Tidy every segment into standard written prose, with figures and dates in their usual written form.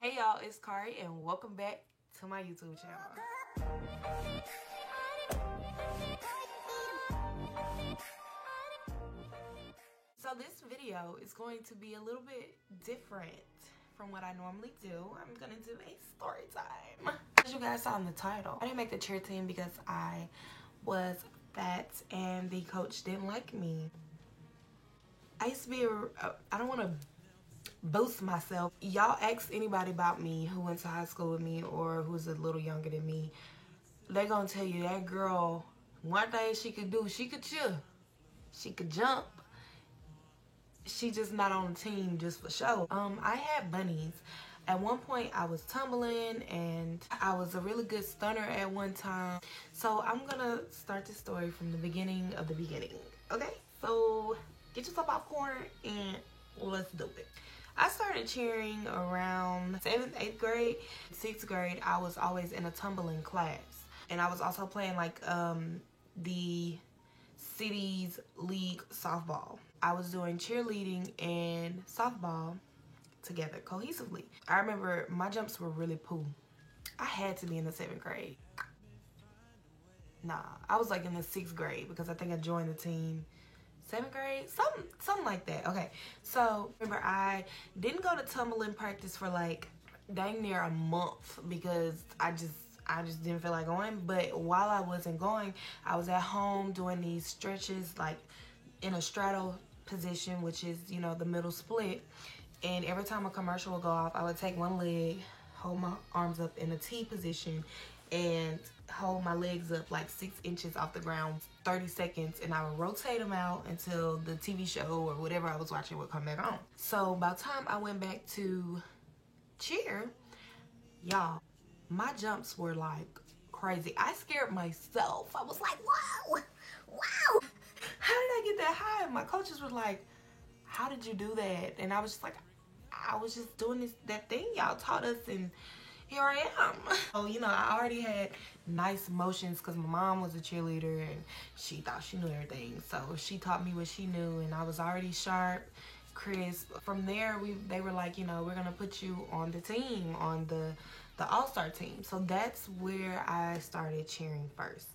Hey y'all, it's Kari and welcome back to my YouTube channel. So this video is going to be a little bit different from what I normally do. I'm gonna do a story time. As you guys saw in the title, I didn't make the cheer team because I was fat and the coach didn't like me. I used to be I don't want to boast myself. Y'all ask anybody about me who went to high school with me or who's a little younger than me, they gonna tell you that girl, one thing she could do, she could cheer, she could jump, she just not on the team just for show. I had bunnies. At one point I was tumbling and I was a really good stunner at one time. So I'm gonna start the story from the beginning of the beginning. Okay, so get yourself popcorn and let's do it. I started cheering around 7th, 8th grade. 6th grade, I was always in a tumbling class. And I was also playing like the city's league softball. I was doing cheerleading and softball together cohesively. I remember my jumps were really poo. I had to be in the 7th grade. Nah, I was like in the 6th grade because I think I joined the team 7th grade, something like that. Okay, so remember I didn't go to tumbling practice for like dang near a month because I just didn't feel like going. But while I wasn't going, I was at home doing these stretches like in a straddle position, which is, you know, the middle split. And every time a commercial would go off, I would take one leg, hold my arms up in a T position, and hold my legs up like 6 inches off the ground, 30 seconds, and I would rotate them out until the TV show or whatever I was watching would come back on. So by the time I went back to cheer, y'all, my jumps were like crazy. I scared myself. I was like, wow, wow. How did I get that high? And my coaches were like, how did you do that? And I was just like, I was just doing that thing y'all taught us, and here I am. So, you know, I already had nice motions because my mom was a cheerleader and she thought she knew everything. So she taught me what she knew, and I was already sharp, crisp. From there, they were like, you know, we're gonna put you on the team, on the all-star team. So that's where I started cheering first.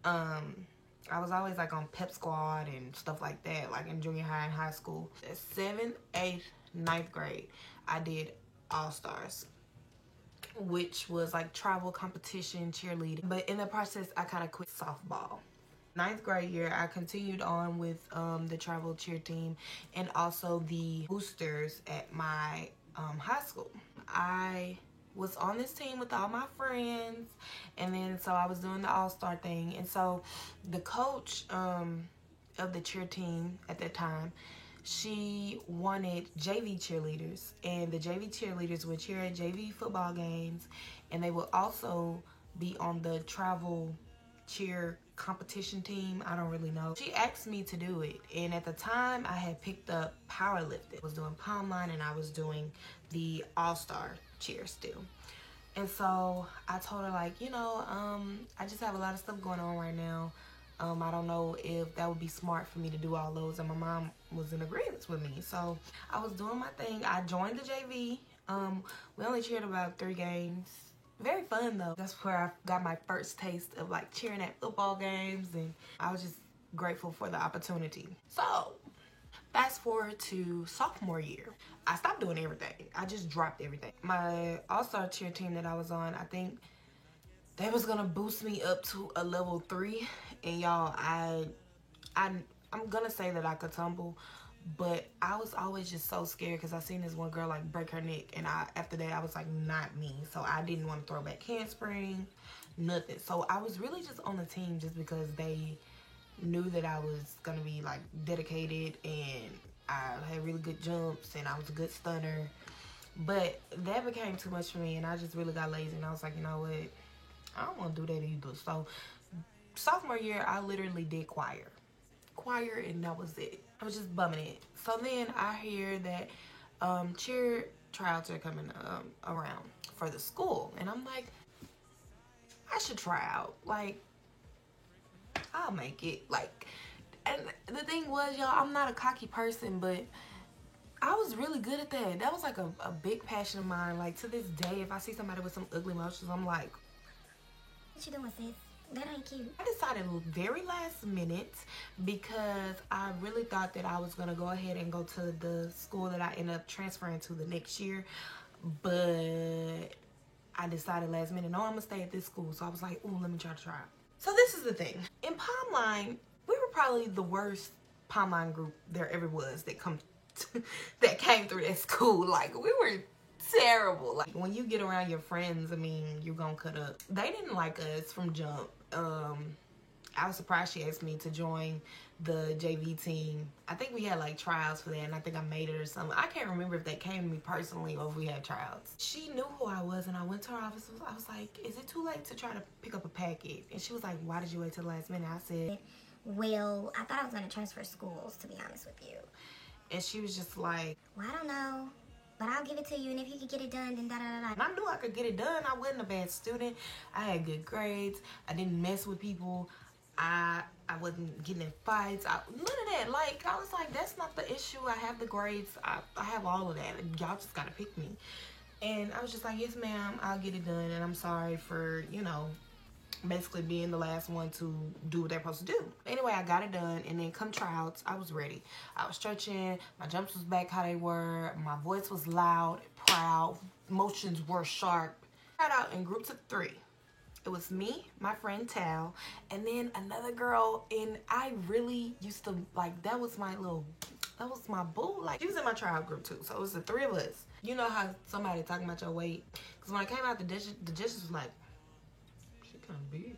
I was always like on pep squad and stuff like that, like in junior high and high school. 7th, 8th, 9th grade, I did all-stars, which was like travel competition cheerleading. But in the process, I kind of quit softball. 9th grade year, I continued on with the travel cheer team and also the boosters at my high school. I was on this team with all my friends, and then so I was doing the all-star thing. And so the coach of the cheer team at that time, she wanted JV cheerleaders, and the JV cheerleaders would cheer at JV football games, and they would also be on the travel cheer competition team. I don't really know. She asked me to do it, and at the time I had picked up powerlifting. I was doing palm line and I was doing the all-star cheer still. And so I told her, like, you know, I just have a lot of stuff going on right now. I don't know if that would be smart for me to do all those, and my mom was in agreement with me. So I was doing my thing. I joined the JV. We only cheered about 3 games. Very fun though. That's where I got my first taste of like cheering at football games, and I was just grateful for the opportunity. So fast forward to sophomore year, I stopped doing everything. I just dropped everything. My all-star cheer team that I was on, I think they was gonna boost me up to a level 3, and y'all, I'm gonna say that I could tumble, but I was always just so scared because I seen this one girl like break her neck, and after that I was like, not me. So I didn't want to throw back handspring, nothing. So I was really just on the team just because they knew that I was gonna be like dedicated, and I had really good jumps and I was a good stunner. But that became too much for me, and I just really got lazy, and I was like, you know what, I don't want to do that either. So sophomore year, I literally did choir, and that was it. I was just bumming it. So then I hear that cheer tryouts are coming around for the school, and I'm like, I should try out. Like, I'll make it. Like, and the thing was, y'all, I'm not a cocky person, but I was really good at that. That was like a big passion of mine. Like to this day, if I see somebody with some ugly motions, I'm like, what you doing, sis? That ain't cute. I decided very last minute because I really thought that I was going to go ahead and go to the school that I ended up transferring to the next year. But I decided last minute, no, I'm going to stay at this school. So I was like, ooh, let me try to try it. So this is the thing. In Palmline, we were probably the worst Palmline group there ever was that came through that school. Like, we were terrible. Like, when you get around your friends, I mean, you're gonna cut up. They didn't like us from jump. I was surprised she asked me to join the JV team. I think we had like trials for that, and I think I made it or something. I can't remember if they came to me personally or if we had trials. She knew who I was, and I went to her office. I was like, is it too late to try to pick up a packet? And she was like, why did you wait till the last minute? I said, well, I thought I was going to transfer schools, to be honest with you. And she was just like, well, I don't know, but I'll give it to you, and if you could get it done, then da-da-da-da. And I knew I could get it done. I wasn't a bad student. I had good grades. I didn't mess with people. I wasn't getting in fights. None of that. Like, I was like, that's not the issue. I have the grades. I have all of that. Y'all just gotta pick me. And I was just like, yes, ma'am, I'll get it done. And I'm sorry for, you know, basically being the last one to do what they're supposed to do. Anyway, I got it done, and then come tryouts, I was ready. I was stretching, my jumps was back how they were, my voice was loud, proud, motions were sharp. Tried out in groups of 3. It was me, my friend Tal, and then another girl, and I really used to, like, that was my boo. Like, she was in my tryout group too, so it was the 3 of us. You know how somebody talking about your weight? Because when I came out, the judges was like, she kind of big.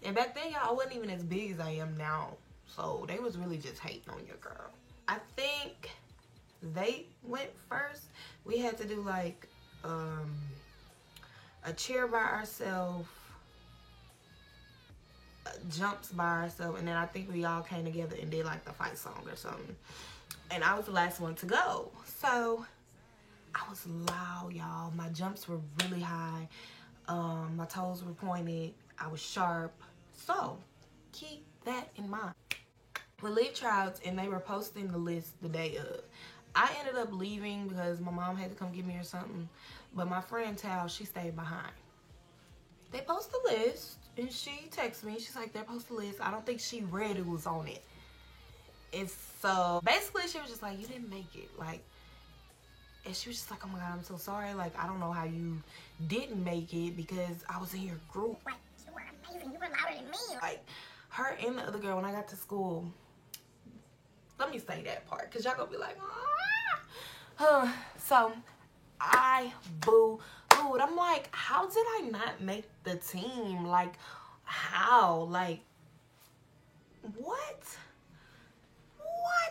And back then, y'all, I wasn't even as big as I am now. So they was really just hating on your girl. I think they went first. We had to do like a cheer by ourselves, jumps by ourselves, and then I think we all came together and did like the fight song or something. And I was the last one to go. So I was loud, y'all. My jumps were really high. My toes were pointed. I was sharp. So keep that in mind. We leave tryouts, and they were posting the list the day of. I ended up leaving because my mom had to come get me or something. But my friend Tal, she stayed behind. They post the list, and she texted me. She's like, they post the list. I don't think she read it was on it. And so basically she was just like, you didn't make it. Like, and she was just like, oh my God, I'm so sorry. Like, I don't know how you didn't make it because I was in your group. What? You were amazing. You were louder than me. Like, her and the other girl, when I got to school, let me say that part, because y'all gonna be like, ah. So I booed. I'm like, how did I not make the team? Like, how? Like, what?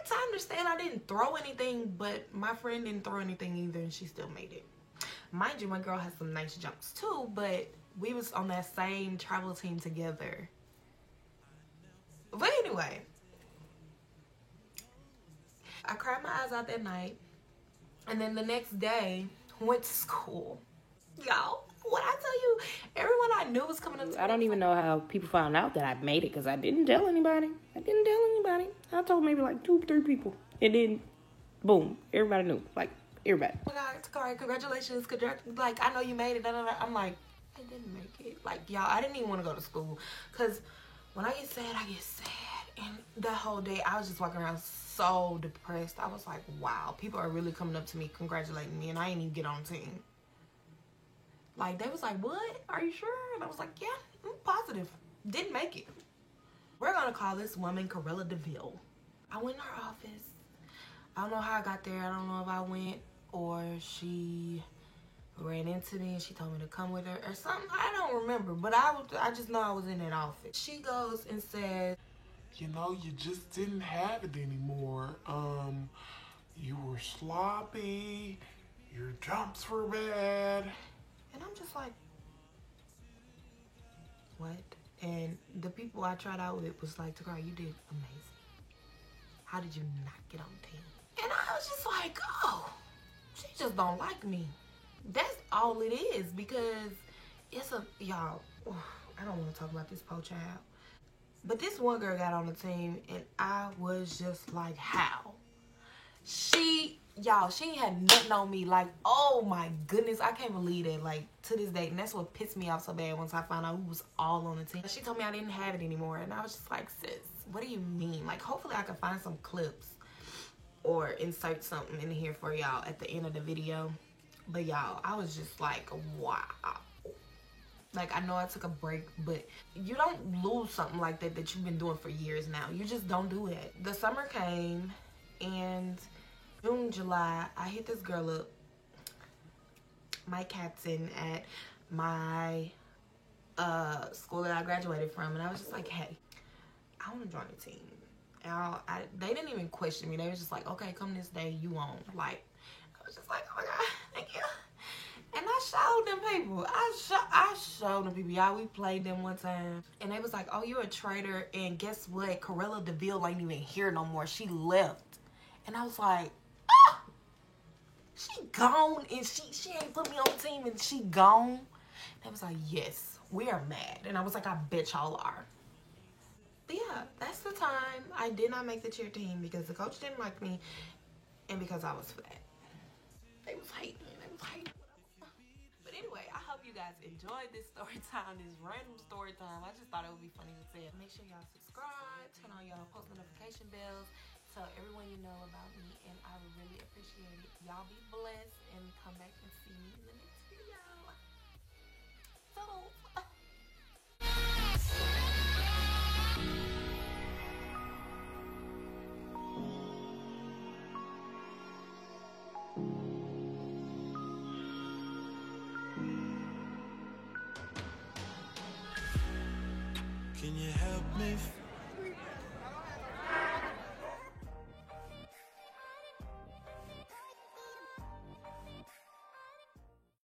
I understand I didn't throw anything, but my friend didn't throw anything either, and she still made it. Mind you, my girl has some nice jumps too, but we was on that same travel team together. But anyway, I cried my eyes out that night, and then the next day went to school. Y'all, what I tell you, everyone I knew was coming up to me. I don't even know how people found out that I made it because I didn't tell anybody. I told maybe like 2-3 people. And then, boom, everybody knew. Like, everybody. Oh my God, Takari, congratulations. Like, I know you made it. I'm like, I didn't make it. Like, y'all, I didn't even want to go to school. Because when I get sad, I get sad. And that whole day, I was just walking around so depressed. I was like, wow, people are really coming up to me, congratulating me, and I didn't even get on the team. Like, they was like, what? Are you sure? And I was like, yeah, I'm positive. Didn't make it. We're going to call this woman Corella DeVille. I went in her office. I don't know how I got there. I don't know if I went or she ran into me and she told me to come with her or something. I don't remember, but I just know I was in that office. She goes and says, you know, you just didn't have it anymore. You were sloppy. Your jumps were bad. And I'm just like, what? And the people I tried out with was like, Takari, you did amazing. How did you not get on the team? And I was just like, oh, she just don't like me. That's all it is, because it's y'all, I don't want to talk about this poor child. But this one girl got on the team, and I was just like, how? She y'all, she ain't had nothing on me. Like, oh my goodness, I can't believe it. Like, to this day, and that's what pissed me off so bad once I found out who was all on the team. She told me I didn't have it anymore, and I was just like, sis, what do you mean? Like, hopefully I can find some clips or insert something in here for y'all at the end of the video. But y'all, I was just like, wow. Like, I know I took a break, but you don't lose something like that that you've been doing for years now. You just don't do it. The summer came, and June, July, I hit this girl up, my captain at my school that I graduated from, and I was just like, hey, I want to join the team. And they didn't even question me. They was just like, okay, come this day, you on. Like, I was just like, oh my God, thank you. And I showed them people. I showed them people. Y'all, we played them one time. And they was like, oh, you're a traitor. And guess what? Corella DeVille ain't even here no more. She left. And I was like, ah! She gone. And she ain't put me on the team and she gone. They was like, yes, we are mad. And I was like, I bet y'all are. But yeah, that's the time I did not make the cheer team because the coach didn't like me and because I was fat. They was hating me. They was hating. But anyway, I hope you guys enjoyed this story time, this random story time. I just thought it would be funny to say it. Make sure y'all subscribe, turn on y'all post notification bells, tell everyone you know about me, and I would really appreciate it. Y'all be blessed and come back and see me in the next video. So. Can you help me?